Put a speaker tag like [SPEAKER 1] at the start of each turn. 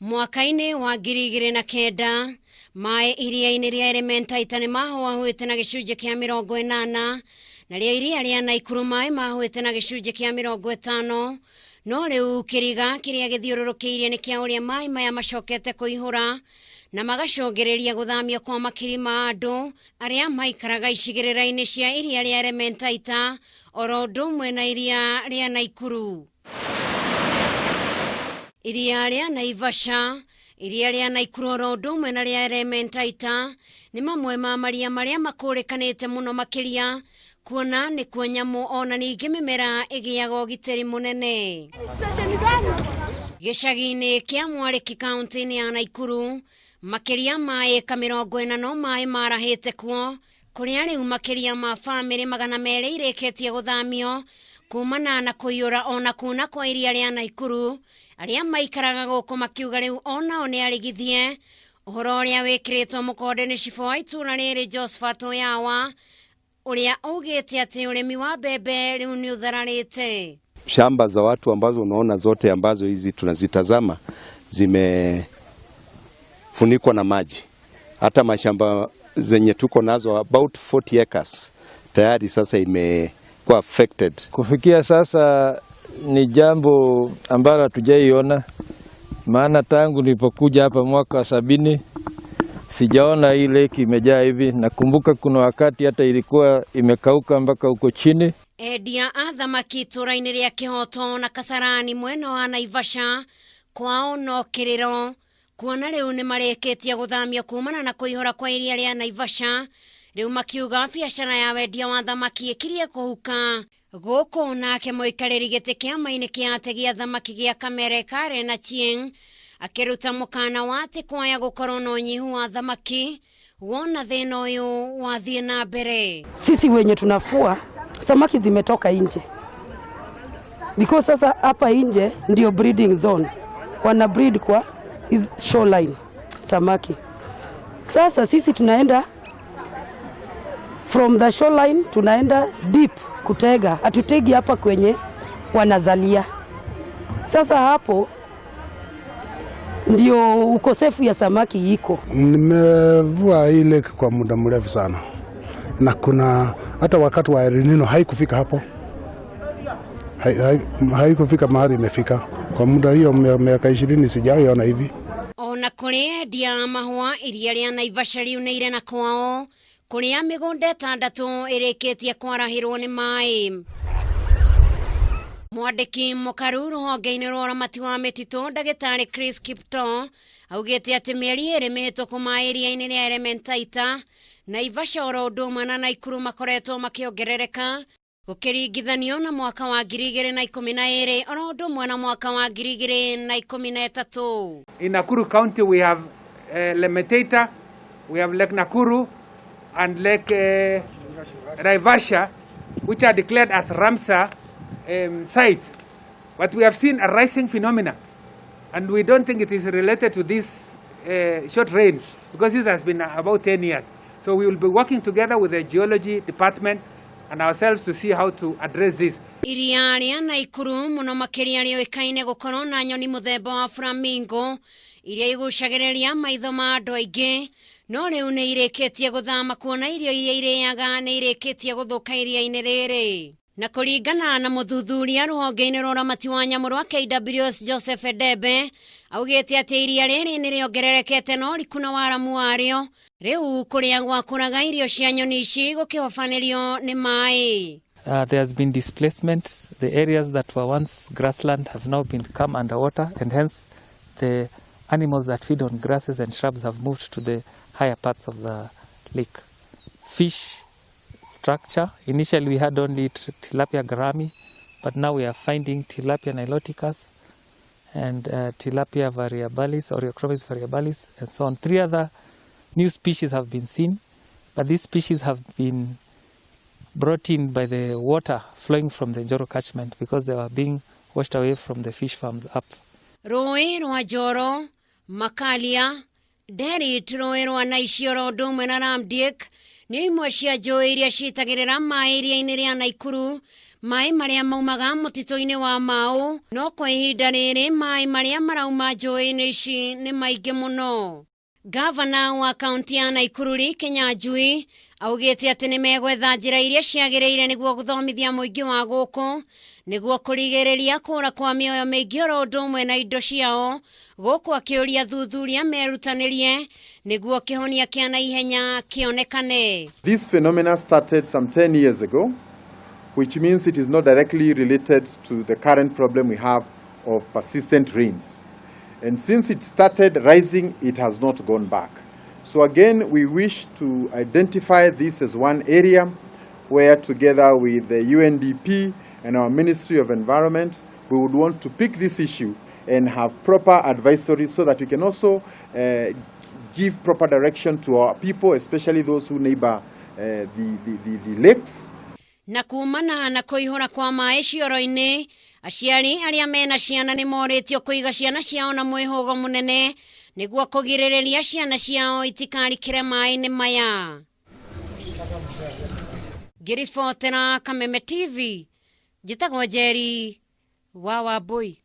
[SPEAKER 1] Mwaka-inĩ wa 2009 maĩ iria-inĩ rĩa Elementaita nĩ mahũahũĩte na gĩcunjĩ kĩa 80 na rĩa iria rĩa Naikuru maĩ mahũĩte na gĩcunjĩ kĩa 50, no rĩu kĩriga kĩrĩa gĩthiũrũrũkĩirie nĩ kĩa ũrĩa maĩ maya macokete kũihũra na magacũngĩrĩria gũthamio kwa makiri ma andũ arĩa maikaraga icigĩrĩra-inĩ cia iria rĩa Elementaita oro ũndũ ũmwe na iria rĩa Naikuru. Iria rĩa Naivasha, iria rĩa Naikuru oro ũndũ ũmwe na rĩa Elementaita nĩ mamwe ma maria marĩa makũrĩkanĩte mũno makĩria, kuona nĩ kuo nyamũ ona ningĩ mĩmera ĩgĩaga ũgitĩri mũnene. Gĩcagi-inĩ kĩa Mwariki kaunti-inĩ ya Naikuru, makĩria ma ĩka 40 no maĩ marahĩte kuo, kũrĩa rĩu makĩria ma bamĩrĩ 200 irĩkĩtie gũthamio kumana na kũiyũra ona kuna kwa iria rĩa Naikuru, arĩa maikaraga gũkũ makiuga rĩu onao nĩ arigithie, ũhoro ũrĩa wĩkĩrĩtwo mũkonde nĩ cibũ wa itũra rĩrĩ Josephat Oyawa, ũrĩa augĩte atĩ ũrĩmi wa mbembe rĩu nĩ ũthararĩte.
[SPEAKER 2] Shamba za watu ambazo unaona zote ambazo hizi tunazitazama zimefunikwa na maji. Hata mashamba zenye tuko nazo about 40 acres tayari sasa imekuwa affected.
[SPEAKER 3] Kufikia sasa ni jambo ambalo hatujaiona, maana tangu nilipokuja hapa mwaka wa 70 sijaona hii lake imejaa hivi. Nakumbuka kuna wakati hata ilikuwa imekauka mpaka huko chini.
[SPEAKER 1] Endia a thamaki itũra-inĩ rĩa Kĩhoto na Kasarani mwena wa Naivasha kwao no kĩrĩro, kuona rĩu nĩ marĩkĩtie gũthamio kumana na kũihũra kwa iria rĩa Naivasha. Rĩu makiuga biacara ya wendia wa thamaki ĩkirie kũhuka. Gũkũ nake mũikarĩri gĩtĩ kĩama-inĩ kĩa ategi a thamaki gĩa Kamere Karen Achieng' akĩruta mũkana wa atĩ kwaya gũkorwo na ũnyihu wa thamaki wona thĩna ũyũ wathiĩ na mbere.
[SPEAKER 4] Sisi wenye tunafua samaki zimetoka nje, because sasa hapa nje ndio breeding zone, wana breed kwa shoreline samaki. Sasa sisi tunaenda from the shoreline tunaenda deep kutega, hatutegi hapa kwenye wanazalia. Sasa hapo ndio ukosefu ya samaki iko.
[SPEAKER 5] Nimevua ile kwa muda mrefu sana, na kuna hata wakati wa El Nino haikufika hapo, haikufika mahali imefika kwa muda hiyo miaka 20 sijaona hivi.
[SPEAKER 1] Ona kũrĩ endia mahũa iria rĩa Naivasha rĩu nĩ irĩ na kwao, kũrĩa mĩgũnda 6 ĩrĩkĩtie kwarahĩrwo nĩ maĩ. Mwandĩki mũkaru rũhonge-inĩ rwa ũramati wa mĩtitũ ndagĩtarĩ Chris Kipto augĩte atĩ mĩeri 2 mĩhĩtũku maĩ iria-inĩ rĩa Elementaita, Naivasha oro ũndũ ũmwe na Naikuru makoretwo makĩongerereka gũkĩringithanio na mwaka wa 2012 oro ũndũ ũmwe na mwaka wa 2013.
[SPEAKER 6] In Nakuru County we have Elementaita, we have Lake Nakuru and Lake Naivasha, which are declared as Ramsar sites. But we have seen a rising phenomena, and we don't think it is related to this short rains, because this has been about 10 years. So we will be working together with the geology department and ourselves to see how to address this.
[SPEAKER 1] Iria rĩa Naikuru mũno makĩria rĩoĩkaine gũkorwo na nyoni mũthemba wa flamingo iria igucagĩrĩria maitho ma andũ aingĩ, no rĩu nĩ irĩkĩtie gũthama kuona irio iria irĩaga nĩ irĩkĩtie gũthũka iria-inĩ rĩrĩ. Na kũringana na mũthuthuria rũhonge-inĩ rwa ũramati wa nyamũ rwa KWS Joseph Edebe, augĩte atĩ iria rĩrĩ nĩ rĩongererekete na ũriku na waramu warĩo, rĩu kũrĩa gwakũraga irio cia nyoni ici gũkĩhobanĩrio nĩ maĩ.
[SPEAKER 7] There has been displacement. The areas that were once grassland have now become underwater, and hence the animals that feed on grasses and shrubs have moved to the higher parts of the lake. Fish structure, initially we had only Tilapia garami, but now we are finding Tilapia niloticus and Tilapia variabilis, Oreochromys variabilis, and so on. 3 other new species have been seen, but these species have been brought in by the water flowing from the Njoro catchment because they were being washed away from the fish farms up.
[SPEAKER 1] Rũĩ rwa Njoro, Makalia, Derit, rũĩ rwa Naicioro ũndũ ũmwe na Ramdiek nĩ imwe cia njũĩ iria ciitagĩrĩra maĩ iria-inĩ rĩa Naikuru, mai maria maumaga mutito-ini wa Mau no kwa ihinda riri mai maria marauma njũĩ-inĩ ici nĩ maingĩ mũno. Gavana wa kaunti ya Nakuru Kinyanjui augĩte atĩ nĩ megwetha njĩra iria ciagĩrĩire nĩguo gũthomithia mũingĩ wa gũkũ nĩguo kũrigĩrĩria kũra kwa mĩoyo mĩingĩ oro ũndũ ũmwe na indo ciao, gũkũ akĩũria thuthuria merutanĩrie nĩguo kĩhonia kĩa naihenya kĩonekane.
[SPEAKER 8] This phenomenon started some 10 years ago, which means it is not directly related to the current problem we have of persistent rains. And since it started rising, it has not gone back. So again, we wish to identify this as one area where, together with the UNDP and our Ministry of Environment, we would want to pick this issue and have proper advisory so that we can also give proper direction to our people, especially those who neighbor the lakes.
[SPEAKER 1] Na kumana na kuihura kwa maĩ cioro-inĩ, aciari arĩa mena ciana nĩ morĩtio kũiga ciana ciao na mwĩhũgo mũnene nĩguo kũgirĩrĩria ciana ciao itikarikĩre maĩ-inĩ maya. Ngĩribotera Kameme TV, njĩtagwo Njeri wa Wambui.